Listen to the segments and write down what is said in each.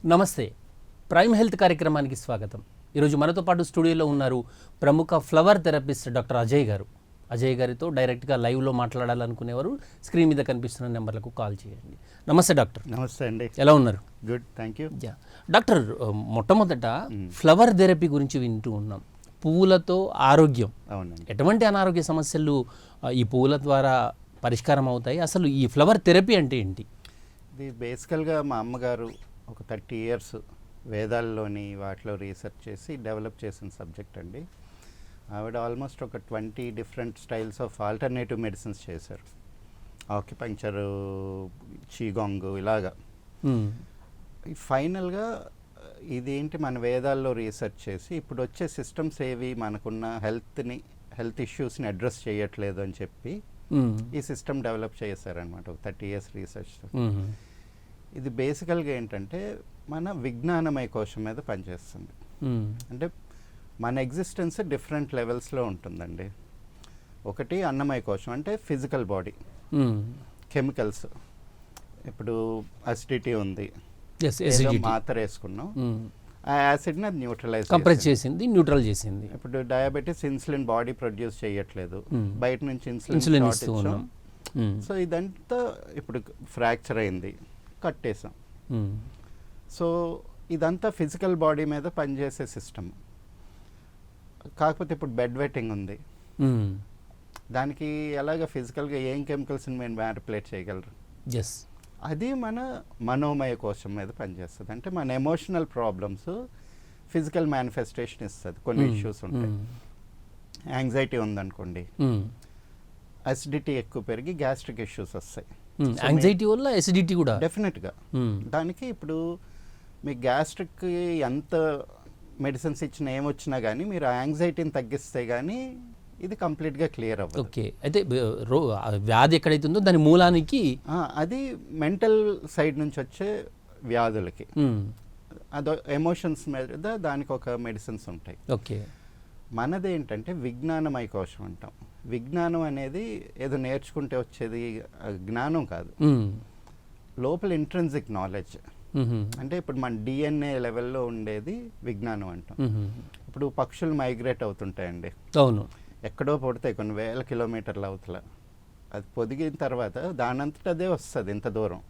నమస్తే, prime health కార్యక్రమానికి స్వాగతం. ఈరోజు మనతో పాటు స్టూడియోలో ఉన్నారు ప్రముఖ ఫ్లవర్ థెరపిస్ట్ డాక్టర్ అజయ్ గారు. అజయ్ గారితో డైరెక్ట్గా లైవ్లో మాట్లాడాలనుకునేవారు స్క్రీన్ మీద కనిపిస్తున్న నెంబర్లకు కాల్ చేయండి. నమస్తే డాక్టర్. నమస్తే అండి. ఎలా ఉన్నారు? Good, thank you. డాక్టర్, మొట్టమొదట ఫ్లవర్ థెరపీ గురించి వింటూ ఉన్నాం. పువ్వులతో ఆరోగ్యం. అవునండి. ఎటువంటి అనారోగ్య సమస్యలు ఈ పువ్వుల ద్వారా పరిష్కారం అవుతాయి? అసలు ఈ ఫ్లవర్ థెరపీ అంటే ఏంటి? ఇది బేసికల్గా మా అమ్మగారు ఒక 30 ఇయర్స్ వేదాల్లోని వాటిలో రీసెర్చ్ చేసి డెవలప్ చేసిన సబ్జెక్ట్ అండి. ఆవిడ ఆల్మోస్ట్ ఒక 20 different styles of alternative medicines చేశారు. ఆక్యుపంక్చరు, చీగాంగ్, ఇలాగా. ఫైనల్గా ఇదేంటి, మన వేదాల్లో రీసెర్చ్ చేసి ఇప్పుడు వచ్చే సిస్టమ్స్ ఏవి మనకున్న హెల్త్ ఇష్యూస్ని అడ్రస్ చేయట్లేదు అని చెప్పి ఈ సిస్టమ్ డెవలప్ చేశారనమాట ఒక 30 ఇయర్స్ రీసెర్చ్. ఇది బేసికల్గా ఏంటంటే మన విజ్ఞానమయ కోశం మీద పనిచేస్తుంది. అంటే మన ఎగ్జిస్టెన్స్ డిఫరెంట్ లెవెల్స్లో ఉంటుందండి. ఒకటి అన్నమయ కోశం, అంటే ఫిజికల్ బాడీ, కెమికల్స్. ఇప్పుడు అసిడిటీ ఉంది, మాత్ర వేసుకున్నాం, ఆ యాసిడ్ని అది న్యూట్రల్ చేసింది. ఇప్పుడు డయాబెటీస్, ఇన్సులిన్ బాడీ ప్రొడ్యూస్ చేయట్లేదు, బయట నుంచి ఇన్సులిన్ ఇచ్చాం. సో ఇదంతా ఇప్పుడు ఫ్రాక్చర్ అయింది, కట్టేసాం. సో ఇదంతా ఫిజికల్ బాడీ మీద పనిచేసే సిస్టమ్. కాకపోతే ఇప్పుడు బెడ్ వెట్టింగ్ ఉంది, దానికి ఎలాగ ఫిజికల్గా ఏం కెమికల్స్ని మేము మ్యానిపులేట్ చేయగలరు? అది మన మనోమయ కోశం మీద పనిచేస్తుంది. అంటే మన ఎమోషనల్ ప్రాబ్లమ్స్ ఫిజికల్ మేనిఫెస్టేషన్ ఇస్తుంది. కొన్ని ఇష్యూస్ ఉంటాయి. యాంగ్జైటీ ఉందనుకోండి, అసిడిటీ ఎక్కువ పెరిగి గ్యాస్ట్రిక్ ఇష్యూస్ వస్తాయి. యాంగ్జైటీ వల్ల అసిడిటీ కూడా డెఫినెట్గా. దానికి ఇప్పుడు మీ గ్యాస్ట్రిక్ ఎంత మెడిసిన్స్ ఇచ్చినా ఏమొచ్చినా కానీ మీరు ఆ యాంగ్జైటీని తగ్గిస్తే కానీ ఇది కంప్లీట్గా క్లియర్ అవ్వదు. ఓకే, అయితే వ్యాధి ఎక్కడైతే ఉందో దాని మూలానికి అది మెంటల్ సైడ్ నుంచి వచ్చే వ్యాధులకి, అదో ఎమోషన్స్ మీద దానికి ఒక మెడిసిన్స్ ఉంటాయి. ఓకే, మనదేంటంటే విజ్ఞానమయ కోశం అంటాం. విజ్ఞానం అనేది ఏదో నేర్చుకుంటే వచ్చేది జ్ఞానం కాదు, లోపల ఇంట్రెన్సిక్ నాలెడ్జ్. అంటే ఇప్పుడు మన డిఎన్ఏ లెవెల్లో ఉండేది విజ్ఞానం అంటాం. ఇప్పుడు పక్షులు మైగ్రేట్ అవుతుంటాయండి. అవును, ఎక్కడో పడతాయి కొన్ని వేల కిలోమీటర్ల అవతల. అది పొదిగిన తర్వాత దానంతట అదే వస్తుంది ఇంత దూరం,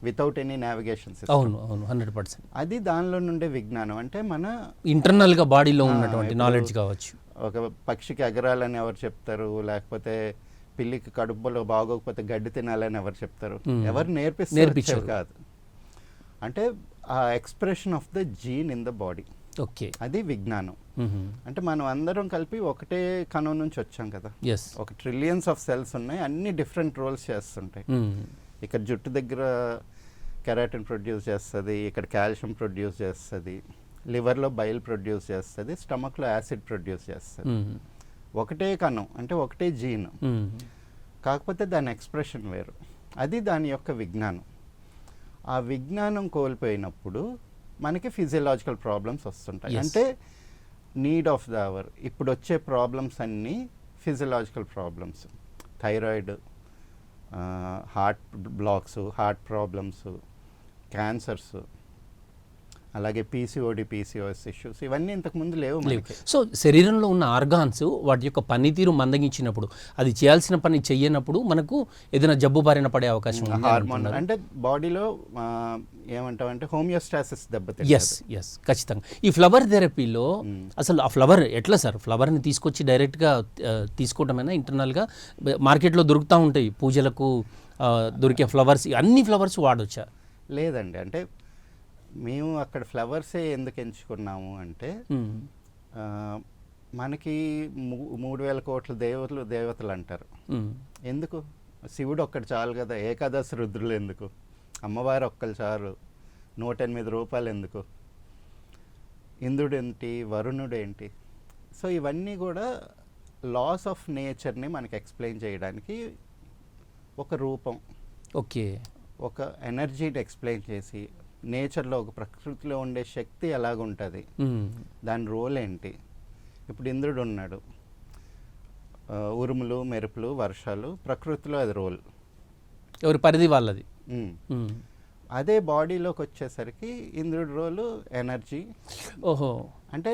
వితౌట్ ఎనీ నావిగేషన్ సిస్టమ్. అవును అవును, 100%. అది దానిలో నుండే విజ్ఞానం. అంటే మన ఇంటర్నల్గా బాడీలో ఉన్నటువంటి నాలెడ్జ్ కావచ్చు. ఒక పక్షికి ఎగరాలని ఎవరు చెప్తారు? లేకపోతే పిల్లికి కడుపులో బాగోకపోతే గడ్డి తినాలని ఎవరు చెప్తారు? ఎవరు నేర్పించారు కాదు. అంటే ఆ expression of the gene in the body. Okay, అది విజ్ఞానం. అంటే మనం అందరం కలిపి ఒకటే కణం నుంచి వచ్చాం కదా. ఒక ట్రిలియన్స్ ఆఫ్ సెల్స్ ఉన్నాయి, అన్ని డిఫరెంట్ రోల్స్ చేస్తుంటాయి. ఇక్కడ జుట్టు దగ్గర కెరాటిన్ ప్రొడ్యూస్ చేస్తుంది, ఇక్కడ కాల్షియం ప్రొడ్యూస్ చేస్తుంది, లివర్లో బైల్ ప్రొడ్యూస్ చేస్తుంది, స్టమక్లో యాసిడ్ ప్రొడ్యూస్ చేస్తుంది. ఒకటే కణం, అంటే ఒకటే జీన్, కాకపోతే దాని ఎక్స్ప్రెషన్ వేరు. అది దాని యొక్క విజ్ఞానం. ఆ విజ్ఞానం కోల్పోయినప్పుడు మనకి ఫిజియలాజికల్ ప్రాబ్లమ్స్ వస్తుంటాయి. అంటే నీడ్ ఆఫ్ ద అవర్. ఇప్పుడు వచ్చే ప్రాబ్లమ్స్ అన్నీ physiological problems. Thyroid, heart blocks, heart problems, cancers, అలాగే పీసీఓడి, పీసీఓఎస్ ఇష్యూస్, ఇవన్నీ ఇంతకుముందు లేవు. సో శరీరంలో ఉన్న ఆర్గాన్స్ వాటి యొక్క పనితీరు మందగించినప్పుడు, అది చేయాల్సిన పని చెయ్యనప్పుడు మనకు ఏదైనా జబ్బు బారిన పడే అవకాశం ఉంది. హార్మోన్ అంటే బాడీలో ఏమంటామంటే హోమియోస్టాసిస్ దెబ్బతింటుంది. ఎస్, ఖచ్చితంగా. ఈ ఫ్లవర్ థెరపీలో అసలు ఆ ఫ్లవర్ ఎట్లా సార్? ఫ్లవర్ని తీసుకొచ్చి డైరెక్ట్గా తీసుకోవటమైనా ఇంటర్నల్గా మార్కెట్లో దొరుకుతూ ఉంటాయి, పూజలకు దొరికే ఫ్లవర్స్, అన్ని ఫ్లవర్స్ వాడొచ్చా? లేదండి. అంటే మేము అక్కడ ఫ్లవర్సే ఎందుకు ఎంచుకున్నాము అంటే మనకి 3000 కోట్ల దేవతలు అంటారు. ఎందుకు? శివుడు ఒక్కడు చాలు కదా, ఏకాదశి రుద్రులు ఎందుకు? అమ్మవారు ఒక్కరు చాలు, 108 రూపాయలు ఎందుకు? ఇంద్రుడు ఏంటి, వరుణుడు ఏంటి? సో ఇవన్నీ కూడా లాస్ ఆఫ్ నేచర్ని మనకి ఎక్స్ప్లెయిన్ చేయడానికి ఒక రూపం. ఓకే, ఒక ఎనర్జీని ఎక్స్ప్లెయిన్ చేసి, నేచర్లో ఒక ప్రకృతిలో ఉండే శక్తి ఎలాగుంటుంది, దాని రోల్ ఏంటి. ఇప్పుడు ఇంద్రుడు ఉన్నాడు, ఉరుములు, మెరుపులు, వర్షాలు, ప్రకృతిలో అది రోల్. ఎవరి పరిధి వాళ్ళది. అదే బాడీలోకి వచ్చేసరికి ఇంద్రుడి రోలు ఎనర్జీ. ఓహో. అంటే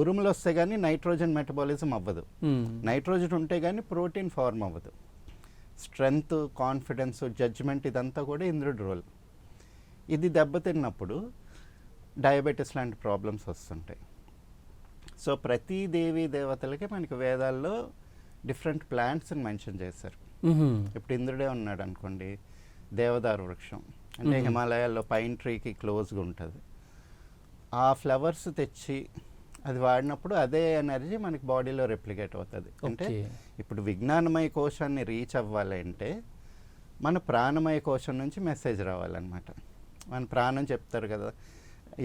ఉరుములు వస్తే కానీ నైట్రోజన్ మెటబాలిజం అవ్వదు, నైట్రోజన్ ఉంటే కానీ ప్రోటీన్ ఫార్మ్ అవ్వదు. స్ట్రెంగ్త్, కాన్ఫిడెన్స్, జడ్జ్మెంట్ ఇదంతా కూడా ఇంద్రుడి రోల్. ఇది దెబ్బతిన్నప్పుడు డయాబెటీస్ లాంటి ప్రాబ్లమ్స్ వస్తుంటాయి. సో ప్రతి దేవీ దేవతలకి మనకి వేదాల్లో డిఫరెంట్ ప్లాంట్స్ని మెన్షన్ చేశారు. ఇప్పుడు ఇంద్రుడే ఉన్నాడు అనుకోండి, దేవదారు వృక్షం అంటే హిమాలయాల్లో పైన్ ట్రీకి క్లోజ్గా ఉంటుంది. ఆ ఫ్లవర్స్ తెచ్చి అది వాడినప్పుడు అదే ఎనర్జీ మనకి బాడీలో రెప్లికేట్ అవుతుంది. అంటే ఇప్పుడు విజ్ఞానమయ కోశాన్ని రీచ్ అవ్వాలంటే మన ప్రాణమయ కోశం నుంచి మెసేజ్ రావాలన్నమాట. మన ప్రాణం చెప్తారు కదా,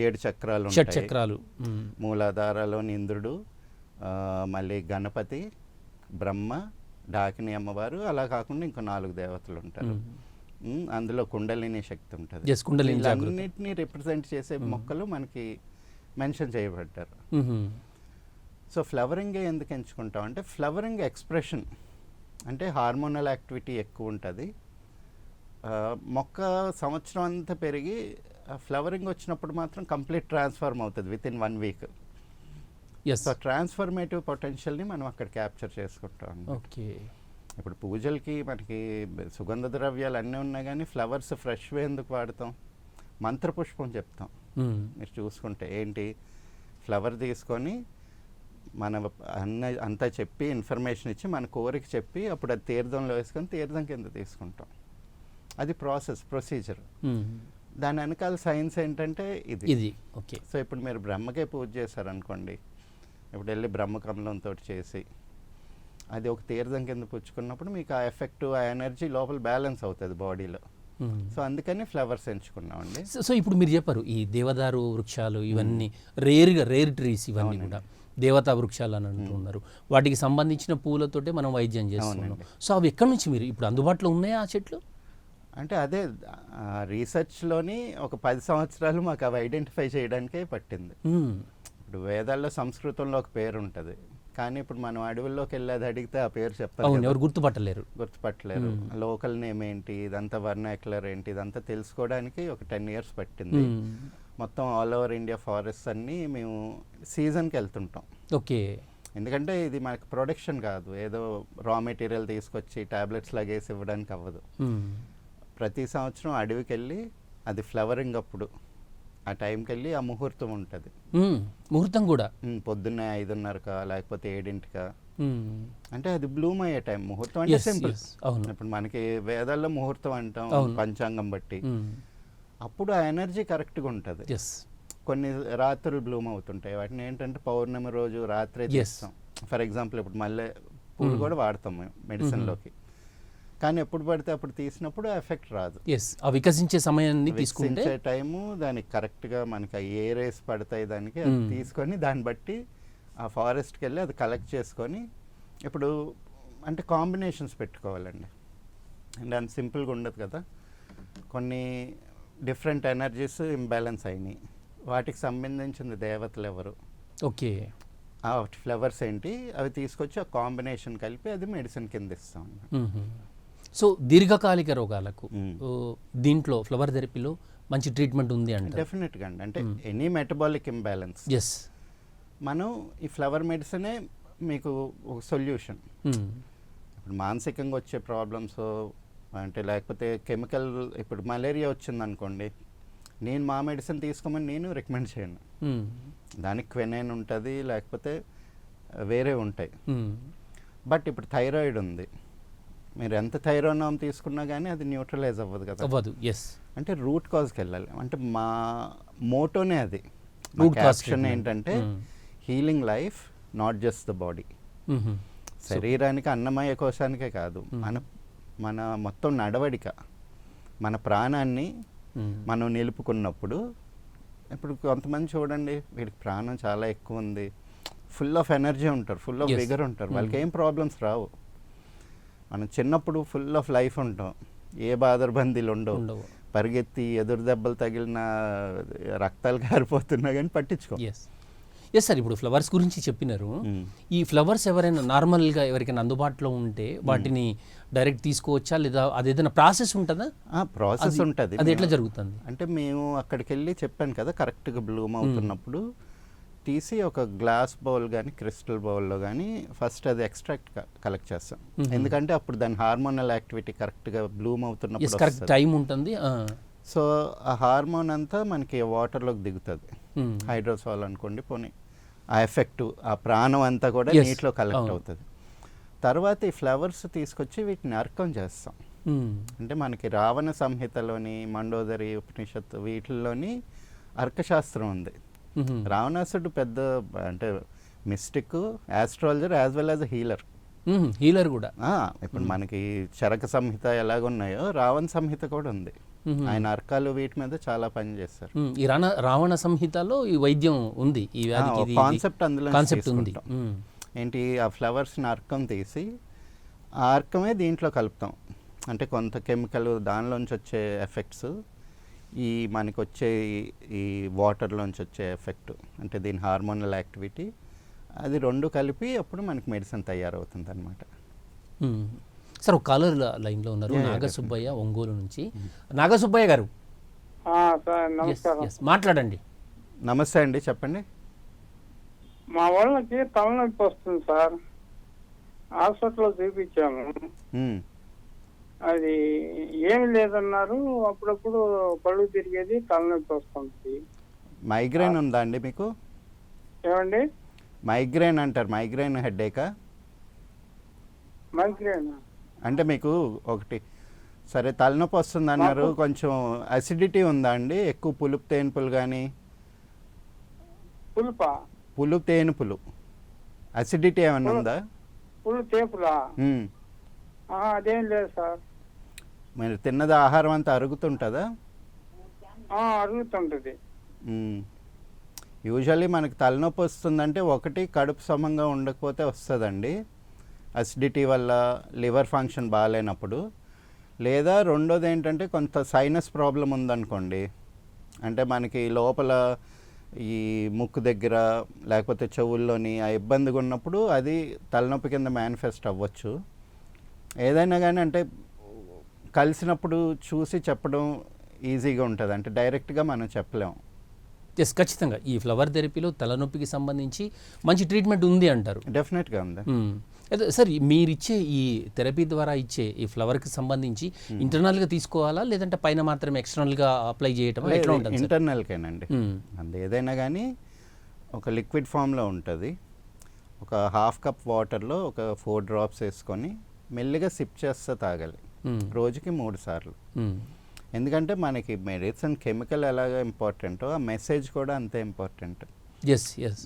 7 చక్రాలు ఉంటాయి. చక్రాలు, మూలాధారలోని ఇంద్రుడు, మళ్ళీ గణపతి, బ్రహ్మ, డాకిని అమ్మవారు, అలా కాకుండా ఇంకో 4 దేవతలు ఉంటారు. అందులో కుండలిని శక్తి ఉంటుంది. అన్నిటినీ రిప్రజెంట్ చేసే మొక్కలు మనకి మెన్షన్ చేయబడ్డారు. సో ఫ్లవరింగ్ ఎందుకు ఎంచుకుంటాం అంటే ఫ్లవరింగ్ ఎక్స్ప్రెషన్ అంటే హార్మోనల్ యాక్టివిటీ ఎక్కువ ఉంటుంది. మొక్క సంవత్సరం అంతా పెరిగి ఫ్లవరింగ్ వచ్చినప్పుడు మాత్రం కంప్లీట్ ట్రాన్స్ఫార్మ్ అవుతుంది within 1 week. So transformative పొటెన్షియల్ని మనం అక్కడ క్యాప్చర్ చేసుకుంటాం. ఓకే. ఇప్పుడు పూజలకి మనకి సుగంధ ద్రవ్యాలు అన్నీ ఉన్నాయి కానీ ఫ్లవర్స్ ఫ్రెష్వే ఎందుకు వాడతాం? మంత్రపుష్పం చెప్తాం. మీరు చూసుకుంటే ఏంటి, ఫ్లవర్ తీసుకొని మన అంతా చెప్పి ఇన్ఫర్మేషన్ ఇచ్చి మన కోరిక చెప్పి అప్పుడు అది తీర్థంలో వేసుకొని తీర్థం కింద తీసుకుంటాం. అది ప్రొసీజర్. దాని వెనకాల సైన్స్ ఏంటంటే ఇది. ఓకే. సో ఇప్పుడు మీరు బ్రహ్మకే పూజ చేశారనుకోండి, ఇప్పుడు వెళ్ళి బ్రహ్మకమలంతో చేసి అది ఒక తీర్థం కింద పుచ్చుకున్నప్పుడు మీకు ఆ ఎఫెక్ట్, ఆ ఎనర్జీ లోపల బ్యాలెన్స్ అవుతుంది బాడీలో. సో అందుకని ఫ్లవర్స్ ఎంచుకున్నామండి. సో ఇప్పుడు మీరు చెప్పారు ఈ దేవదారు వృక్షాలు ఇవన్నీ రేర్ ట్రీస్, ఇవన్నీ కూడా దేవతా వృక్షాలు అని అంటున్నారు. వాటికి సంబంధించిన పూలతోటే మనం వైద్యం చేస్తున్నాం. సో అవి ఎక్కడి నుంచి మీరు ఇప్పుడు అందుబాటులో ఉన్నాయా ఆ చెట్లు? అంటే అదే రీసెర్చ్లోని ఒక 10 సంవత్సరాలు మాకు అవి ఐడెంటిఫై చేయడానికే పట్టింది. ఇప్పుడు వేదాల్లో సంస్కృతంలో ఒక పేరు ఉంటుంది, కానీ ఇప్పుడు మనం అడవుల్లోకి వెళ్ళేది అడిగితే ఆ పేరు చెప్పాలి, ఎవరు గుర్తుపట్టలేరు. లోకల్ నేమ్ ఏంటి, ఇదంతా వర్నాక్యులర్ ఏంటి, ఇదంతా తెలుసుకోవడానికి ఒక 10 years పట్టింది. మొత్తం ఆల్ ఓవర్ ఇండియా ఫారెస్ట్ అన్నీ మేము సీజన్కి వెళ్తుంటాం. ఓకే. ఎందుకంటే ఇది మనకు ప్రొడక్షన్ కాదు, ఏదో రా మెటీరియల్ తీసుకొచ్చి టాబ్లెట్స్ లాగేసి ఇవ్వడానికి అవ్వదు. ప్రతి సంవత్సరం అడవికి వెళ్ళి అది ఫ్లవరింగ్ అప్పుడు ఆ టైంకి వెళ్ళి ఆ ముహూర్తం ఉంటుంది. ముహూర్తం కూడా పొద్దున్నే 5:30 లేకపోతే 7 అంటే అది బ్లూమ్ అయ్యే టైం. ముహూర్తం అంటే సింపుల్. ఇప్పుడు మనకి వేదాల్లో ముహూర్తం అంటాం పంచాంగం బట్టి. అప్పుడు ఆ ఎనర్జీ కరెక్ట్గా ఉంటుంది. కొన్ని రాత్రులు బ్లూమ్ అవుతుంటాయి, వాటిని ఏంటంటే పౌర్ణమి రోజు రాత్రే చేస్తాం. ఫర్ ఎగ్జాంపుల్ ఇప్పుడు మల్లె పూలు కూడా వాడతాం మేము మెడిసిన్లోకి, కానీ ఎప్పుడు పడితే అప్పుడు తీసినప్పుడు ఎఫెక్ట్ రాదు. ఆ వికసించే సమయాన్ని తీసుకుంటే టైము దానికి కరెక్ట్గా మనకి ఏ రేస్ పడతాయి దానికి అది తీసుకొని దాన్ని బట్టి ఆ ఫారెస్ట్కి వెళ్ళి అది కలెక్ట్ చేసుకొని ఇప్పుడు అంటే కాంబినేషన్స్ పెట్టుకోవాలండి. అండ్ అంత సింపుల్గా ఉండదు కదా, కొన్ని డిఫరెంట్ ఎనర్జీస్ ఇంబ్యాలెన్స్ అయినాయి, వాటికి సంబంధించిన దేవతలు ఎవరు, ఓకే, ఆ ఫ్లవర్స్ ఏంటి, అవి తీసుకొచ్చి ఆ కాంబినేషన్ కలిపి అది మెడిసిన్ కింద ఇస్తాం. సో దీర్ఘకాలిక రోగాలకు దీంట్లో ఫ్లవర్ థెరపీలో మంచి ట్రీట్మెంట్ ఉంది అంటే డెఫినెట్గా అండి. అంటే ఎనీ మెటబాలిక్ ఇంబ్యాలెన్స్ మనం ఈ ఫ్లవర్ మెడిసినే మీకు ఒక సొల్యూషన్. ఇప్పుడు మానసికంగా వచ్చే ప్రాబ్లమ్స్ అంటే లేకపోతే కెమికల్, ఇప్పుడు మలేరియా వచ్చిందనుకోండి, నేను మా మెడిసిన్ తీసుకోమని నేను రికమెండ్ చేయను. దానికి క్వెనైన్ ఉంటుంది, లేకపోతే వేరే ఉంటాయి. బట్ ఇప్పుడు థైరాయిడ్ ఉంది, మీరు ఎంత థైరోనామ్ తీసుకున్నా కానీ అది న్యూట్రలైజ్ అవ్వదు కదా. అవ్వదు. అంటే రూట్ కాజ్కి వెళ్ళాలి. అంటే మా మోటోనే అది. ఆప్షన్ ఏంటంటే healing life, not just the body. శరీరానికి అన్నమయ కోశానికే కాదు, మన మొత్తం నడవడిక, మన ప్రాణాన్ని మనం నిలుపుకున్నప్పుడు. ఇప్పుడు కొంతమంది చూడండి, వీడికి ప్రాణం చాలా ఎక్కువ ఉంది, ఫుల్ ఆఫ్ ఎనర్జీ ఉంటారు, ఫుల్ ఆఫ్ విగర్ ఉంటారు, వాళ్ళకి ఏం ప్రాబ్లమ్స్ రావు. మనం చిన్నప్పుడు ఫుల్ ఆఫ్ లైఫ్ ఉంటాం, ఏ బాదరబందీలు ఉండవు, పరిగెత్తి ఎదురు దెబ్బలు తగిలిన రక్తాలు కారిపోతున్నా కానీ పట్టించుకో. ఎస్ సార్, ఇప్పుడు ఫ్లవర్స్ గురించి చెప్పినారు. ఈ ఫ్లవర్స్ ఎవరైనా నార్మల్గా ఎవరికైనా అందుబాటులో ఉంటే వాటిని డైరెక్ట్ తీసుకోవచ్చా, లేదా అది ఏదైనా ప్రాసెస్ ఉంటుందా? ప్రాసెస్ ఉంటుంది. అది ఎట్లా జరుగుతుంది? అంటే మేము అక్కడికి వెళ్ళి చెప్పాను కదా, కరెక్ట్గా బ్లూమ్ అవుతున్నప్పుడు తీసి ఒక గ్లాస్ బౌల్ కానీ క్రిస్టల్ బౌల్లో కానీ ఫస్ట్ అది ఎక్స్ట్రాక్ట్ కలెక్ట్ చేస్తాం. ఎందుకంటే అప్పుడు దాని హార్మోనల్ యాక్టివిటీ కరెక్ట్గా బ్లూమ్ అవుతున్నప్పుడు కరెక్ట్ టైం ఉంటుంది. సో ఆ హార్మోన్ అంతా మనకి వాటర్లోకి దిగుతుంది. హైడ్రోసాల్ అనుకోండి, పోనీ ఆ ఎఫెక్ట్, ఆ ప్రాణం అంతా కూడా నీటిలో కలెక్ట్ అవుతుంది. తర్వాత ఈ ఫ్లవర్స్ తీసుకొచ్చి వీటిని అర్కం చేస్తాం. అంటే మనకి రావణ సంహితలోని, మండోదరి ఉపనిషత్తు వీటిల్లోని అర్కశాస్త్రం ఉంది. రావణాసుడు పెద్ద అంటే mystic, astrologer as well as healer. Healer కూడా. ఇప్పుడు మనకి చరక సంహిత ఎలాగున్నాయో రావణ సంహిత కూడా ఉంది. ఆయన అర్కాలు వీటి మీద చాలా పని చేస్తారు. ఈ రావణ సంహితలో ఈ వైద్యం ఉంది, ఈ కాన్సెప్ట్ అందులో కాన్సెప్ట్ ఉంది. ఏంటి, ఆ ఫ్లవర్స్ని అర్కం తీసి ఆ అర్కమే దీంట్లో కలుపుతాం. అంటే కొంత కెమికల్ దానిలోంచి వచ్చే ఎఫెక్ట్స్, ఈ మనకి వచ్చే ఈ వాటర్లోంచి వచ్చే ఎఫెక్ట్, అంటే దీని హార్మోనల్ యాక్టివిటీ, అది రెండు కలిపి అప్పుడు మనకి మెడిసిన్ తయారవుతుంది అనమాట. సార్, ఒక కాలర్ లైన్లో ఉన్నారు, నాగసుబ్బయ్య, ఒంగోలు నుంచి. నాగసుబ్బయ్య గారు మాట్లాడండి. నమస్తే అండి, చెప్పండి. మా వాళ్ళకి తలనొప్పి వస్తుంది సార్, హాస్పిటల్లో చూపించాము. అది ఏమి లేదన్నారు. అప్పుడప్పుడు కళ్ళు తిరిగేది, తలనొప్పి వస్తుంది. మైగ్రేన్ ఉందా అండి మీకు? ఏమండి? మైగ్రేన్ అంటారు, మైగ్రేన్ హెడేకా? మైగ్రేన్ అంటే మీకు ఒకటి సరే తలనొప్పి వస్తుంది అన్నారు, కొంచెం అసిడిటీ ఉందా అండి? ఎక్కువ పులుపు తేనుపులు కానీ? పులుపు తేనుపులు, అసిడిటీ ఏమన్నా ఉందా? పులుపు తేపులా? అదేం లేదు సార్. మీరు తిన్నది ఆహారం అంతా అరుగుతుంటుందా? అరుగుతుంటుంది. యూజువల్లీ మనకి తలనొప్పి వస్తుందంటే ఒకటి కడుపు సమంగా ఉండకపోతే వస్తుందండి, అసిడిటీ వల్ల, లివర్ ఫంక్షన్ బాగాలేనప్పుడు. లేదా రెండోది ఏంటంటే కొంత సైనస్ ప్రాబ్లం ఉందనుకోండి, అంటే మనకి లోపల ఈ ముక్కు దగ్గర లేకపోతే చెవుల్లోని ఆ ఇబ్బందిగా ఉన్నప్పుడు అది తలనొప్పి కింద మేనిఫెస్ట్ అవ్వచ్చు. ఏదైనా కానీ అంటే కలిసినప్పుడు చూసి చెప్పడం ఈజీగా ఉంటుంది, అంటే డైరెక్ట్గా మనం చెప్పలేము. ఎస్, ఖచ్చితంగా ఈ ఫ్లవర్ థెరపీలో తలనొప్పికి సంబంధించి మంచి ట్రీట్మెంట్ ఉంది అంటారు. డెఫినెట్గా ఉంది. సార్, మీరిచ్చే ఈ థెరపీ ద్వారా ఇచ్చే ఈ ఫ్లవర్కి సంబంధించి ఇంటర్నల్గా తీసుకోవాలా, లేదంటే పైన మాత్రమే ఎక్స్టర్నల్గా అప్లై చేయటం ఎట్లా ఉంటుంది? ఇంటర్నల్కేనండి. అందు ఏదైనా కానీ ఒక లిక్విడ్ ఫామ్లో ఉంటుంది. ఒక హాఫ్ కప్ వాటర్లో ఒక 4 డ్రాప్స్ వేసుకొని మెల్లిగా సిప్ చేస్తే తాగాలి, రోజుకి 3 సార్లు. ఎందుకంటే మనకి మెడిసిన్ కెమికల్ ఎలాగ ఇంపార్టెంటో ఆ మెసేజ్ కూడా అంతే ఇంపార్టెంట్.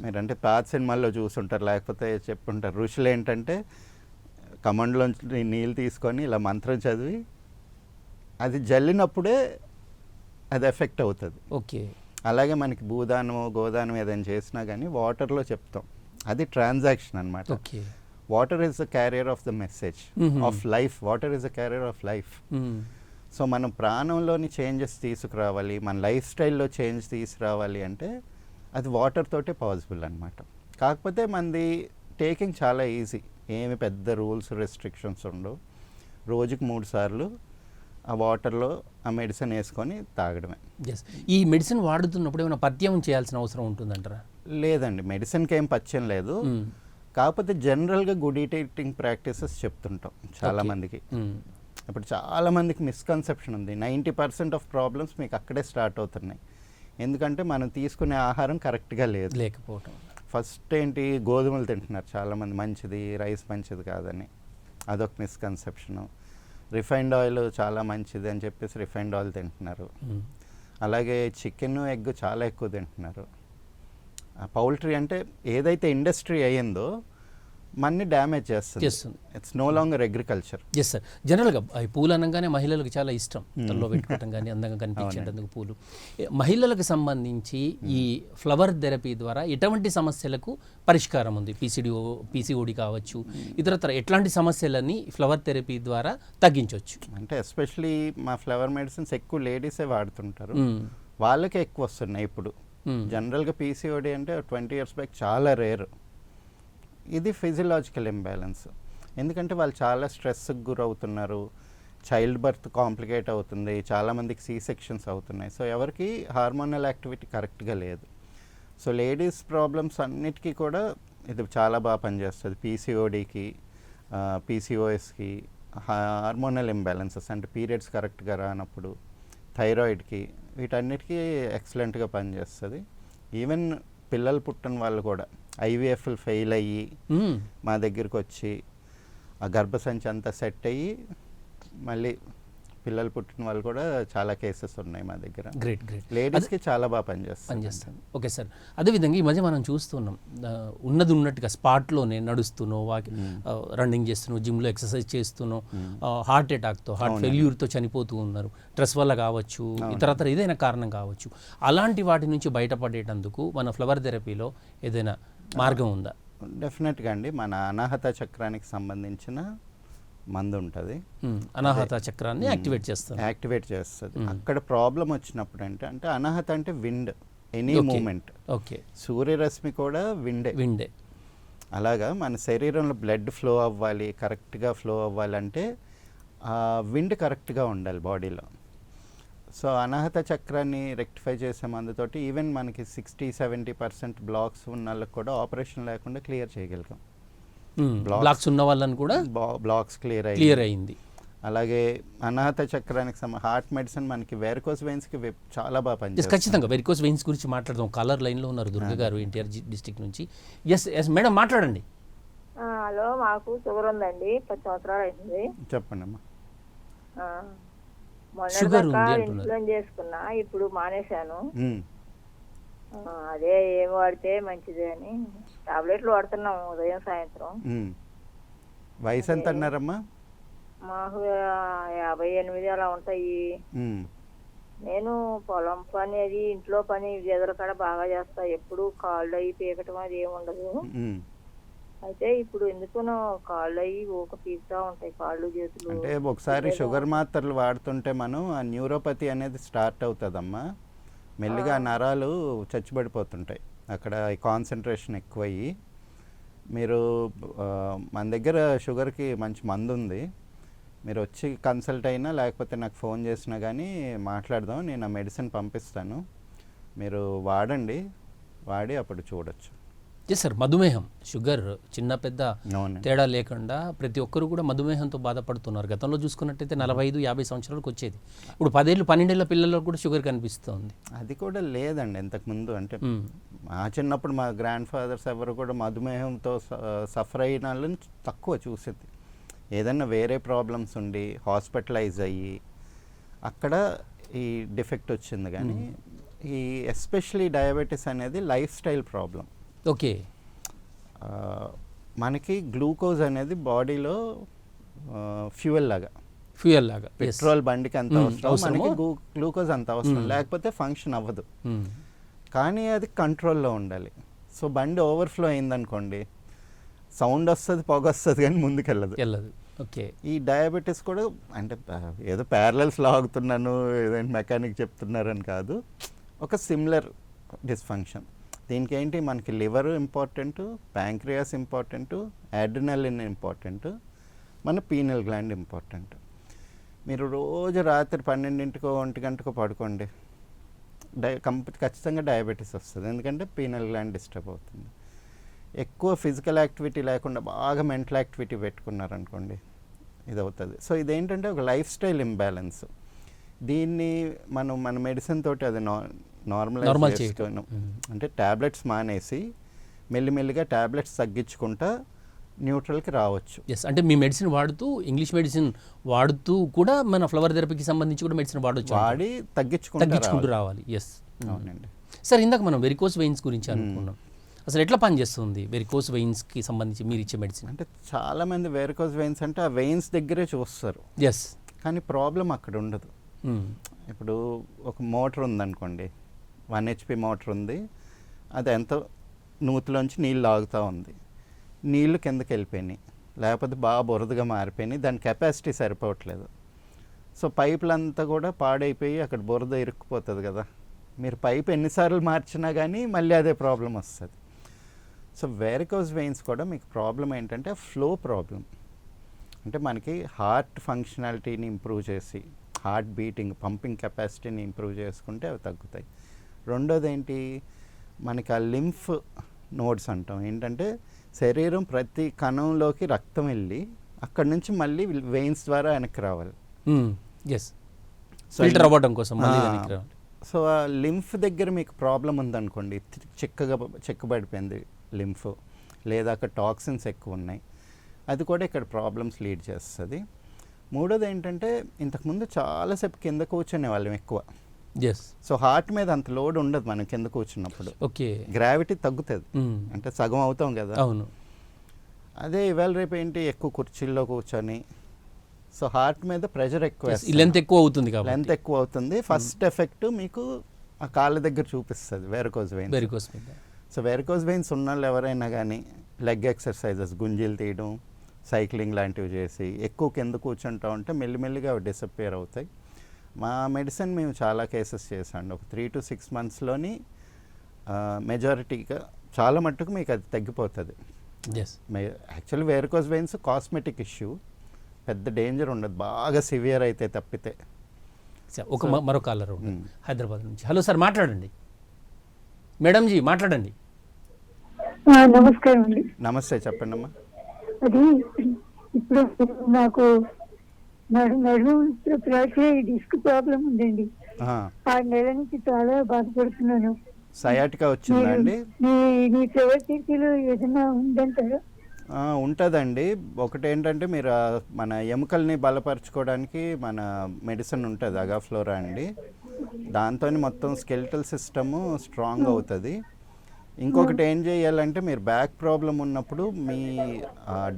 మీరు అంటే పాత సినిమాల్లో చూసుంటారు, లేకపోతే చెప్పుంటారు, ఋషులు ఏంటంటే కమండ్లోంచి నీళ్ళు తీసుకొని ఇలా మంత్రం చదివి అది జల్లినప్పుడే అది ఎఫెక్ట్ అవుతుంది. ఓకే. అలాగే మనకి భూదానం గోదానం ఏదైనా చేసినా కానీ వాటర్లో చెప్తాం, అది ట్రాన్సాక్షన్ అనమాట. Water is the carrier of the message of life. Water is the carrier of life. So మనం ప్రాణంలోని చేంజెస్ తీసుకురావాలి, మన లైఫ్ స్టైల్లో చేంజ్ తీసుకురావాలి అంటే అది వాటర్ తోటే పాసిబుల్ అనమాట. కాకపోతే మనది టేకింగ్ చాలా ఈజీ, ఏమి పెద్ద రూల్స్ రెస్ట్రిక్షన్స్ ఉండవు. రోజుకి 3 సార్లు ఆ వాటర్లో ఆ మెడిసిన్ వేసుకొని తాగడమే. ఈ మెడిసిన్ వాడుతున్నప్పుడు ఏమైనా పథ్యం చేయాల్సిన అవసరం ఉంటుందంటారా? లేదండి, మెడిసిన్కి ఏం పథ్యం లేదు. కాకపోతే జనరల్గా గుడ్ ఈటింగ్ ప్రాక్టీసెస్ చెప్తుంటాం చాలామందికి. ఇప్పుడు చాలామందికి మిస్కన్సెప్షన్ ఉంది, 90% ఆఫ్ ప్రాబ్లమ్స్ మీకు అక్కడే స్టార్ట్ అవుతున్నాయి. ఎందుకంటే మనం తీసుకునే ఆహారం కరెక్ట్గా లేకపోవటం. ఫస్ట్ ఏంటి, గోధుమలు తింటున్నారు చాలామంది, మంచిది, రైస్ మంచిది కాదని, అదొక మిస్కన్సెప్షను. రిఫైన్డ్ ఆయిల్ చాలా మంచిది అని చెప్పేసి రిఫైన్డ్ ఆయిల్ తింటున్నారు. అలాగే చికెన్, ఎగ్ చాలా ఎక్కువ తింటున్నారు. పౌల్ట్రీ అంటే ఏదైతే ఇండస్ట్రీ అయ్యిందో మన్ని డ్యామేజ్ చేస్తుంది. It's no longer agriculture. Yes sir, జనరల్గా పూలు అనగానే మహిళలకు చాలా ఇష్టం, తనలో పెట్టుకోవటం కానీ అందంగా కనిపించేందుకు పూలు. మహిళలకు సంబంధించి ఈ ఫ్లవర్ థెరపీ ద్వారా ఎటువంటి సమస్యలకు పరిష్కారం ఉంది? పీసీఓడి కావచ్చు, ఇతరత్ర ఎట్లాంటి సమస్యలని ఫ్లవర్ థెరపీ ద్వారా తగ్గించవచ్చు? అంటే ఎస్పెషలీ మా ఫ్లవర్ మెడిసిన్స్ ఎక్కువ లేడీసే వాడుతుంటారు, వాళ్ళకే ఎక్కువ వస్తున్నాయి ఇప్పుడు. జనరల్గా పీసీఓడి అంటే 20 years బ్యాక్ చాలా రేర్. ఇది ఫిజియలాజికల్ ఇంబ్యాలెన్స్. ఎందుకంటే వాళ్ళు చాలా స్ట్రెస్కి గురవుతున్నారు, చైల్డ్ బర్త్ కాంప్లికేట్ అవుతుంది, చాలామందికి సీ సెక్షన్స్ అవుతున్నాయి. సో ఎవరికి హార్మోనల్ యాక్టివిటీ కరెక్ట్గా లేదు. సో లేడీస్ ప్రాబ్లమ్స్ అన్నిటికీ కూడా ఇది చాలా బాగా పనిచేస్తుంది. పీసీఓడికి, పీసీఓఎస్కి, హార్మోనల్ ఇంబ్యాలెన్సెస్ అంటే పీరియడ్స్ కరెక్ట్గా రానప్పుడు, థైరాయిడ్కి, వీటన్నిటికీ ఎక్సలెంట్గా పనిచేస్తుంది. ఈవెన్ పిల్లలు పుట్టిన వాళ్ళు కూడా ఐవీఎఫ్లు ఫెయిల్ అయ్యి మా దగ్గరికి వచ్చి ఆ గర్భసంచి అంతా సెట్ అయ్యి మళ్ళీ పిల్లలు పుట్టిన వాళ్ళు కూడా చాలా కేసెస్ ఉన్నాయి మా దగ్గర. Great great. లేడీస్కి చాలా బాగా పనిచేస్తుంది. Okay sir. అదేవిధంగా ఈ మధ్య మనం చూస్తున్నాం, ఉన్నది ఉన్నట్టుగా స్పాట్లోనే నడుస్తున్నావు, రన్నింగ్ చేస్తున్నావు, జిమ్లో ఎక్సర్సైజ్ చేస్తున్నావు, హార్ట్ అటాక్తో, హార్ట్ ఫెయిల్యూర్తో చనిపోతూ ఉన్నారు. స్ట్రెస్ వల్ల కావచ్చు, ఇతరత్ర ఏదైనా కారణం కావచ్చు. అలాంటి వాటి నుంచి బయటపడేటందుకు మన ఫ్లవర్ థెరపీలో ఏదైనా మార్గం ఉందా? డెఫినెట్గా అండి. మన అనాహత చక్రానికి సంబంధించిన మందు ఉంటుంది. అనాహత చక్రాన్ని యాక్టివేట్ చేస్తుంది. అక్కడ ప్రాబ్లం వచ్చినప్పుడు అంటే అనాహత అంటే విండ్, ఎనీ మూమెంట్. ఓకే. సూర్యరశ్మి కూడా విండే. అలాగా మన శరీరంలో బ్లడ్ ఫ్లో అవ్వాలి, కరెక్ట్గా ఫ్లో అవ్వాలంటే విండ్ కరెక్ట్గా ఉండాలి బాడీలో. సో అనాహత చక్రాన్ని రెక్టిఫై చేసే మందుతోటి ఈవెన్ మనకి 60-70% బ్లాక్స్ ఉన్న వాళ్ళకి కూడా ఆపరేషన్ లేకుండా క్లియర్ చేయగలిగాం. బ్లాక్స్ ఉన్న వాళ్ళని కూడా బ్లాక్స్ క్లియర్ అయింది. అలాగే అనాహత చక్రానికి హార్ట్ మెడిసిన్ మనకి వెరికోస్ వెయిన్స్కి చాలా బాగా పనిచేస్తుంది. ఖచ్చితంగా వెరికోస్ వెయిన్స్ గురించి మాట్లాడదాం. కాలర్ లైన్లో ఉన్నారు దుర్గ గారు, ఎన్టీఆర్ డిస్ట్రిక్ట్ నుంచి. ఎస్ మేడం, మాట్లాడండి. హలో, మాకు షుగర్ ఉందండి, 10 సంవత్సరాలు అయింది. చెప్పండి అమ్మా. ఇంట్లో చేసుకున్నా, ఇప్పుడు మానేశాను. అదే ఏం వాడితే మంచిదే అని టాబ్లెట్లు వాడుతున్నాము ఉదయం సాయంత్రం. వయసు ఎంత అన్నారమ్మా? మాకు 58 అలా ఉంటాయి. నేను పొలం పని, అది ఇంట్లో పని, గెదల కాడ బాగా చేస్తా. ఎప్పుడు కాళ్ళు అయ్యి పీకటం అది ఏముండదు. అయితే ఇప్పుడు ఎందుకునో కాళ్ళు అయ్యి ఊక పీకుతా ఉంటాయి, కాళ్ళు చేతులు. అంటే ఒకసారి షుగర్ మాత్రలు వాడుతుంటే మనం ఆ న్యూరోపతి అనేది స్టార్ట్ అవుతుందమ్మా. మెల్లిగా నరాలు చచ్చిపడిపోతుంటాయి, అక్కడ కాన్సన్ట్రేషన్ ఎక్కువయ్యి. మీరు మన దగ్గర షుగర్కి మంచి మందు ఉంది, మీరు వచ్చి కన్సల్ట్ అయినా లేకపోతే నాకు ఫోన్ చేసినా కానీ మాట్లాడదాం. నేను ఆ మెడిసిన్ పంపిస్తాను, మీరు వాడండి, వాడి అప్పుడు చూడొచ్చు. Yes sir. మధుమేహం, షుగర్ చిన్న పెద్ద తేడా లేకుండా ప్రతి ఒక్కరు కూడా మధుమేహంతో బాధపడుతున్నారు. గతంలో చూసుకున్నట్టయితే 45-50 సంవత్సరాలకు వచ్చేది, ఇప్పుడు 10 ఏళ్ళు 12 ఏళ్ళ పిల్లల్లో కూడా షుగర్ కనిపిస్తుంది. అది కూడా లేదండి ఇంతకుముందు. అంటే మా చిన్నప్పుడు మా గ్రాండ్ ఫాదర్స్ ఎవరు కూడా మధుమేహంతో సఫర్ అయిన వాళ్ళని తక్కువ చూసేది. ఏదన్నా వేరే ప్రాబ్లమ్స్ ఉండి హాస్పిటలైజ్ అయ్యి అక్కడ ఈ డిఫెక్ట్ వచ్చింది. కానీ ఈ ఎస్పెషలీ డయాబెటీస్ అనేది లైఫ్ స్టైల్ ప్రాబ్లం. ఓకే. మనకి గ్లూకోజ్ అనేది బాడీలో ఫ్యూయల్ లాగా పెట్రోల్ బండికి అంత అవసరం, మనకి గ్లూకోజ్ అంత అవసరం, లేకపోతే ఫంక్షన్ అవ్వదు. కానీ అది కంట్రోల్లో ఉండాలి. సో బండి ఓవర్ఫ్లో అయిందనుకోండి, సౌండ్ వస్తుంది, పొగ వస్తుంది, కానీ ముందుకెళ్ళదు. ఓకే. ఈ డయాబెటీస్ కూడా అంటే ఏదో ప్యారలల్స్ లాగుతున్నాను, ఏదైనా మెకానిక్ చెప్తున్నారని కాదు, ఒక సిమిలర్ డిస్ఫంక్షన్. దీనికి ఏంటి, మనకి liver important, pancreas important, adrenaline important, మన పీనల్ గ్లాండ్ ఇంపార్టెంట్. మీరు రోజు రాత్రి 12 1 గంటకో పడుకోండి, ఖచ్చితంగా డయాబెటీస్ వస్తుంది. ఎందుకంటే పీనల్ గ్లాండ్ డిస్టర్బ్ అవుతుంది. ఎక్కువ ఫిజికల్ యాక్టివిటీ లేకుండా బాగా మెంటల్ యాక్టివిటీ పెట్టుకున్నారనుకోండి, ఇది అవుతుంది. సో ఇదేంటంటే ఒక లైఫ్ స్టైల్ ఇంబ్యాలెన్స్. దీన్ని మన మెడిసిన్ తోటి అది నార్మలైజ్ చేసుకున్నాం. అంటే ట్యాబ్లెట్స్ మానేసి మెల్లిమెల్లిగా ట్యాబ్లెట్స్ తగ్గించుకుంటా న్యూట్రల్కి రావచ్చు. అంటే మీ మెడిసిన్ వాడుతూ, ఇంగ్లీష్ మెడిసిన్ వాడుతూ కూడా మన ఫ్లవర్ థెరపీకి సంబంధించి కూడా మెడిసిన్ వాడవచ్చు, వాడి తగ్గించుకుంటూ రావాలి. ఎస్, అవునండి సార్. ఇందాక మనం వెరికోస్ వెయిన్స్ గురించి అనుకున్నాం. అసలు ఎట్లా పనిచేస్తుంది వెరికోస్ వెయిన్స్కి సంబంధించి మీరు ఇచ్చే మెడిసిన్? అంటే చాలామంది వెరికోస్ వెయిన్స్ అంటే ఆ వెయిన్స్ దగ్గరే చూస్తారు. ఎస్. కానీ ప్రాబ్లం అక్కడ ఉండదు. ఇప్పుడు ఒక మోటార్ ఉందనుకోండి, 1 HP మోటార్ ఉంది, అది ఎంతో నూతిలోంచి నీళ్ళు లాగుతూ ఉంది, నీళ్ళు కిందకి వెళ్ళిపోయినాయి, లేకపోతే బాగా బురదగా మారిపోయినాయి, దాని కెపాసిటీ సరిపోవట్లేదు. సో పైపులంతా కూడా పాడైపోయి అక్కడ బురద ఇరుక్కుపోతుంది కదా, మీరు పైప్ ఎన్నిసార్లు మార్చినా కానీ మళ్ళీ అదే ప్రాబ్లం వస్తుంది. సో వెరికోజ్ వెయిన్స్ కూడా మీకు ప్రాబ్లం ఏంటంటే ఫ్లో ప్రాబ్లం. అంటే మనకి హార్ట్ ఫంక్షనాలిటీని ఇంప్రూవ్ చేసి హార్ట్ బీటింగ్ పంపింగ్ కెపాసిటీని ఇంప్రూవ్ చేసుకుంటే అవి తగ్గుతాయి. రెండోది ఏంటి, మనకి ఆ లింఫ్ నోడ్స్ అంటాం. ఏంటంటే శరీరం ప్రతి కణంలోకి రక్తం వెళ్ళి అక్కడ నుంచి మళ్ళీ వెయిన్స్ ద్వారా వెనక్కి రావాలి. ఎస్, ఫిల్టర్ అవ్వడం కోసం మళ్ళీ వెనక్కి రావాలి. సో ఆ లింఫ్ దగ్గర మీకు ప్రాబ్లం ఉందనుకోండి, చిక్కబడిపోయింది లింఫ్, లేదా అక్కడ టాక్సిన్స్ ఎక్కువ ఉన్నాయి, అది కూడా ఇక్కడ ప్రాబ్లమ్స్ లీడ్ చేస్తుంది. మూడోది ఏంటంటే ఇంతకుముందు చాలాసేపు కింద కూర్చునే వాళ్ళం ఎక్కువ. ఎస్. సో హార్ట్ మీద అంత లోడ్ ఉండదు మనం కింద కూర్చున్నప్పుడు. ఓకే. గ్రావిటీ తగ్గుతుంది, అంటే సగం అవుతాం కదా. అవును. అదే ఇవాళ రేపు ఏంటి, ఎక్కువ కుర్చీల్లో కూర్చొని సో హార్ట్ మీద ప్రెషర్ ఎక్కువ, లెంత్ ఎక్కువ అవుతుంది కాబట్టి లెంత్ ఎక్కువ అవుతుంది. ఫస్ట్ ఎఫెక్ట్ మీకు ఆ కాళ్ళ దగ్గర చూపిస్తుంది varicose veins. So varicose veins ఉన్న వాళ్ళు ఎవరైనా కానీ లెగ్ ఎక్సర్సైజెస్, గుంజీలు తీయడం, సైక్లింగ్ లాంటివి చేసి ఎక్కువ కింద కూర్చుంటా ఉంటే మెల్లిమెల్లిగా అవి డిసప్పియర్ అవుతాయి. మా మెడిసిన్ మేము చాలా కేసెస్ చేసాండి. ఒక 3 to 6 monthsలోని మెజారిటీగా చాలా మట్టుకు మీకు అది తగ్గిపోతుంది. Actually varicose veins cosmetic issue, పెద్ద డేంజర్ ఉండదు, బాగా సివియర్ అయితే తప్పితే. మరో కాలర్ హైదరాబాద్ నుంచి. హలో సార్, మాట్లాడండి. మేడం జీ మాట్లాడండి. నమస్కారం అండి. నమస్తే, చెప్పండి అమ్మా. అది ఇప్పుడు నాకు నడుము డిస్క్ ప్రాబ్లం ఉందండి. 6 నెలల నుంచి చాలా బాధపడుతున్నాను. సయాటికా వచ్చిందా అండి? మీ ప్రవర్తిలో ఏదైనా ఉందంటారా? ఉంటుందండి. ఒకటి ఏంటంటే మీరు మన ఎముకల్ని బలపరచుకోవడానికి మన మెడిసిన్ ఉంటుంది అగాఫ్లోరా అండి. దాంతో మొత్తం స్కెలిటల్ సిస్టము స్ట్రాంగ్ అవుతుంది. ఇంకొకటి ఏం చేయాలంటే మీరు బ్యాక్ ప్రాబ్లం ఉన్నప్పుడు మీ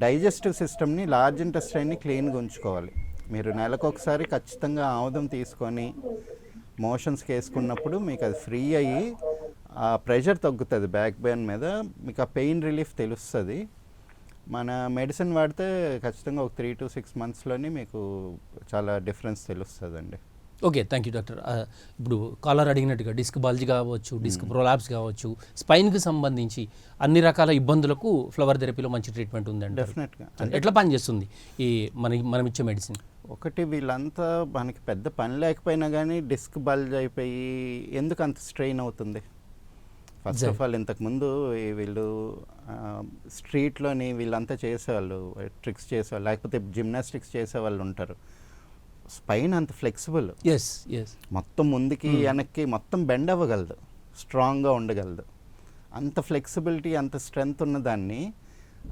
డైజెస్టివ్ సిస్టమ్ని, లార్జ్ ఇంటెస్టైన్ని క్లీన్గా ఉంచుకోవాలి. మీరు నెలకొకసారి ఖచ్చితంగా ఆముదం తీసుకొని మోషన్స్కి వేసుకున్నప్పుడు మీకు అది ఫ్రీ అయ్యి ఆ ప్రెషర్ తగ్గుతుంది బ్యాక్ బోన్ మీద, మీకు ఆ పెయిన్ రిలీఫ్ తెలుస్తుంది. మన మెడిసిన్ వాడితే ఖచ్చితంగా ఒక 3 to 6 monthsలోనే మీకు చాలా డిఫరెన్స్ తెలుస్తుందండి. Okay, thank you doctor. ఇప్పుడు కాలర్ అడిగినట్టుగా డిస్క్ బల్జ్ కావచ్చు, డిస్క్ ప్రొలాప్స్ కావచ్చు, స్పైన్కి సంబంధించి అన్ని రకాల ఇబ్బందులకు ఫ్లవర్ థెరపీలో మంచి ట్రీట్మెంట్ ఉందండి. డెఫినెట్గా. ఎట్లా పనిచేస్తుంది ఈ మనం ఇచ్చే మెడిసిన్? ఒకటి, వీళ్ళంతా మనకి పెద్ద పని లేకపోయినా కానీ డిస్క్ బల్జ్ అయిపోయి ఎందుకు అంత స్ట్రెయిన్ అవుతుంది? ఫస్ట్ ఆఫ్ ఆల్ ఇంతకుముందు వీళ్ళు స్ట్రీట్లోని వీళ్ళంతా చేసేవాళ్ళు, ట్రిక్స్ చేసేవాళ్ళు, లేకపోతే జిమ్నాస్టిక్స్ చేసేవాళ్ళు ఉంటారు. స్పైన్ అంత ఫ్లెక్సిబుల్, మొత్తం ముందుకి వెనక్కి మొత్తం బెండ్ అవ్వగలదు, స్ట్రాంగ్గా ఉండగలదు. అంత ఫ్లెక్సిబిలిటీ, అంత స్ట్రెంగ్త్ ఉన్నదాన్ని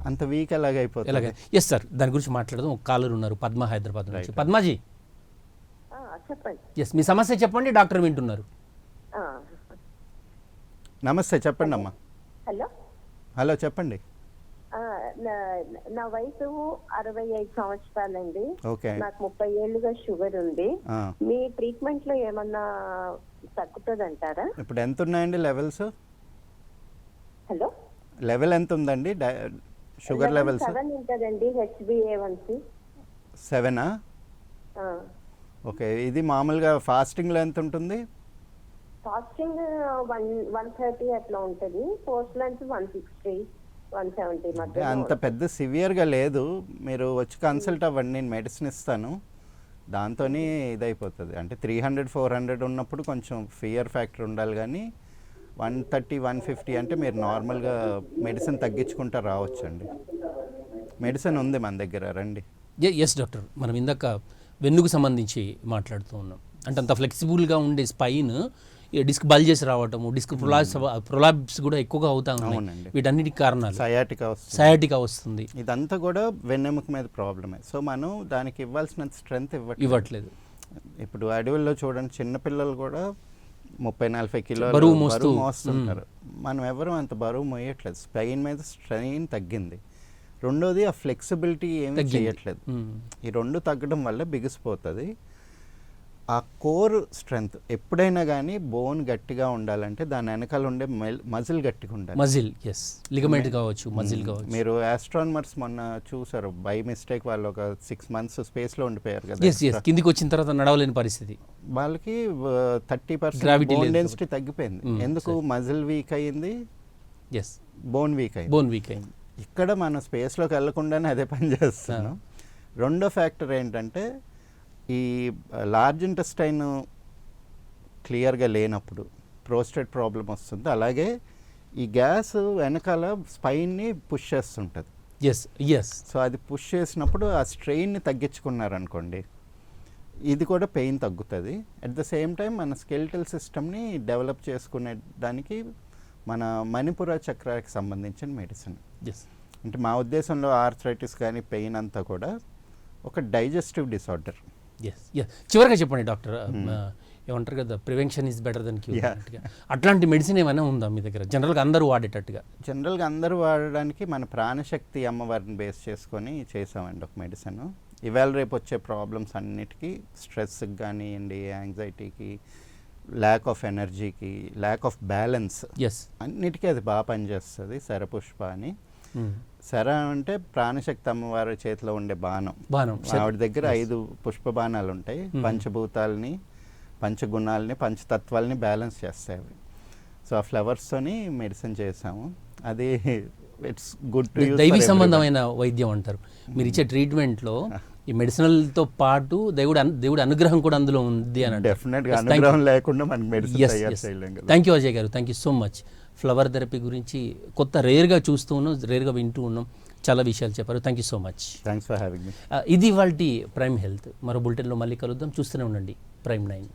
అంత వీక్ ఎలాగైపోతుంది? ఎస్ సార్, దాని గురించి మాట్లాడదాం. ఒక కాలర్ ఉన్నారు, పద్మ, హైదరాబాద్ నుంచి. పద్మాజీ చెప్పండి. ఎస్, మీ సమస్య చెప్పండి, డాక్టర్ వింటున్నారు. నమస్తే, చెప్పండి అమ్మా. హలో చెప్పండి. నా వయసు 65 సంవత్సరాలండి. ఓకే. నాకు 30 ఏళ్ళుగా షుగర్ ఉంది. మీ ట్రీట్మెంట్ లో ఏమన్నా తగ్గుతుంది అంటారా? ఇప్పుడు ఎంత ఉన్నాయండి లెవెల్స్? హలో, లెవెల్ ఎంత ఉందండి షుగర్ లెవెల్స్? 7 ఉంటుందండి, HbA1c 7. ఓకే. ఇది మామూలుగా ఫాస్టింగ్లో ఎంత ఉంటుంది? ఫాస్టింగ్ 130 అట్లా ఉంటుంది, పోస్ట్ లంచ్ 160, 170 మధ్య. అంత పెద్ద సివియర్గా లేదు, మీరు వచ్చి కన్సల్ట్ అవ్వండి, నేను మెడిసిన్ ఇస్తాను, దాంతో ఇదైపోతుంది. అంటే 300, 400 ఉన్నప్పుడు కొంచెం ఫియర్ ఫ్యాక్టర్ ఉండాలి, కానీ 130, 150 అంటే మీరు నార్మల్గా మెడిసిన్ తగ్గించుకుంటా రావచ్చండి. మెడిసిన్ ఉంది మన దగ్గర, రండి. ఎస్ డాక్టర్, మనం ఇందాక వెన్నుకు సంబంధించి మాట్లాడుతూ ఉన్నాం. అంటే అంత ఫ్లెక్సిబుల్గా ఉండే స్పైన్ డిస్క్ బల్జెస్ రావటము, డిస్క్ ప్రొలాప్స్ కూడా ఎక్కువగా అవుతా ఉన్నాయి. వీటన్నిటికి కారణాలు సయాటికా వస్తుంది. ఇదంతా కూడా వెన్నెముక మీద ప్రాబ్లమే. సో మనం దానికి ఇవ్వాల్సిన స్ట్రెంగ్త్ ఇవ్వట్లేదు. ఇప్పుడు అడవుల్లో చూడండి, చిన్నపిల్లలు కూడా 30-40 కిలోలు బరువు మోస్తుంటారు. మనం ఎవరు అంత బరువు మోయట్లేదు. స్పైన్ మీద స్ట్రెయిన్ తగ్గింది. రెండోది ఆ ఫ్లెక్సిబిలిటీ ఏమీ చేయట్లేదు. ఈ రెండు తగ్గడం వల్ల బిగిసిపోతుంది. ఆ కోర్ స్ట్రెంగ్త్ ఎప్పుడైనా కానీ బోన్ గట్టిగా ఉండాలంటే దాని వెనకాల ఉండే మజిల్ గట్టిగా ఉండాలి. మజిల్, ఎస్, లిగమెంట్ కావచ్చు, మజిల్ కావచ్చు. మీరు ఆస్ట్రానమర్స్ మొన్న చూసారు, బై మిస్టేక్ వాళ్ళు ఒక 6 months స్పేస్లో ఉండిపోయారు కదా. ఎస్ ఎస్, కిందికి వచ్చిన తర్వాత నడవలేని పరిస్థితి. వాళ్ళకి 30% Gravity బోన్ లేదు డెన్సిటీ తగ్గిపోయింది. ఎందుకు? మజిల్ వీక్ అయ్యింది, ఎస్, బోన్ వీక్ అయింది. బోన్ వీక్ అయింది. ఇక్కడ మనం స్పేస్లోకి వెళ్ళకుండానే అదే పని చేస్తున్నాం. రెండో ఫ్యాక్టర్ ఏంటంటే ఈ లార్జ్ ఇంటెస్టైన్ క్లియర్గా లేనప్పుడు ప్రోస్టేట్ ప్రాబ్లం వస్తుంది. అలాగే ఈ గ్యాస్ వెనకాల స్పైన్ని పుష్ చేస్తుంటుంది. ఎస్ ఎస్, సో అది పుష్ చేసినప్పుడు ఆ స్ట్రెయిన్ని తగ్గించుకున్నారనుకోండి, ఇది కూడా పెయిన్ తగ్గుతుంది. అట్ ద సేమ్ టైం మన స్కెలిటల్ సిస్టమ్ని డెవలప్ చేసుకునే దానికి మన మణిపుర చక్రానికి సంబంధించిన మెడిసిన్. ఎస్, అంటే మా ఉద్దేశంలో ఆర్థరైటిస్ కానీ పెయిన్ అంతా కూడా ఒక డైజెస్టివ్ డిసార్డర్. Yes yes. చివరిగా చెప్పండి డాక్టర్, ఏమంటారు కదా, prevention is better then cure అన్నట్టుగా. అట్లాంటి మెడిసిన్ ఏమైనా ఉందా మీ దగ్గర జనరల్గా అందరూ వాడేటట్టుగా? జనరల్గా అందరూ వాడడానికి మన ప్రాణశక్తి అమ్మవారిని బేస్ చేసుకొని చేసామండి ఒక మెడిసిన్. ఇవాళ రేపు వచ్చే ప్రాబ్లమ్స్ అన్నిటికీ, స్ట్రెస్కి కానివ్వండి, యాంగ్జైటీకి, ల్యాక్ ఆఫ్ ఎనర్జీకి, ల్యాక్ ఆఫ్ బ్యాలెన్స్, ఎస్, అన్నిటికీ అది బాగా పనిచేస్తుంది. శరపుష్ప అని. శర అంటే ప్రాణశక్తి అమ్మవారి చేతిలో ఉండే బాణం. ఆవిడ దగ్గర 5 పుష్ప బాణాలు ఉంటాయి. పంచభూతాలని, పంచగుణాలని, పంచతత్వాలని బ్యాలెన్స్ చేస్తాయి అవి. సో ఆ ఫ్లవర్స్తోని మెడిసిన్ చేసాము. అది ఇట్స్ గుడ్ టు యూస్. దైవీ సంబంధమైన వైద్యం అంటారు మీరు ఇచ్చే ట్రీట్మెంట్లో. ఈ మెడిసినల్తో పాటు దేవుడి అనుగ్రహం కూడా అందులో ఉంది అని. డెఫినెట్గా అనుగ్రహం లేకుండా మనకి మెడిసిన్ తయారు చేయలేం కదా. థ్యాంక్ యూ అజయ్ గారు, thank you so much. Flower therapy గురించి కొత్త రేర్గా చూస్తూ ఉన్నాం, రేర్గా వింటూ ఉన్నాం, చాలా విషయాలు చెప్పారు. Thank you so much. Thanks for having me. ఇది ఇవాల్టి ప్రైమ్ హెల్త్. మరో బులెటిన్లో మళ్ళీ కలుద్దాం. చూస్తూనే ఉండండి Prime 9.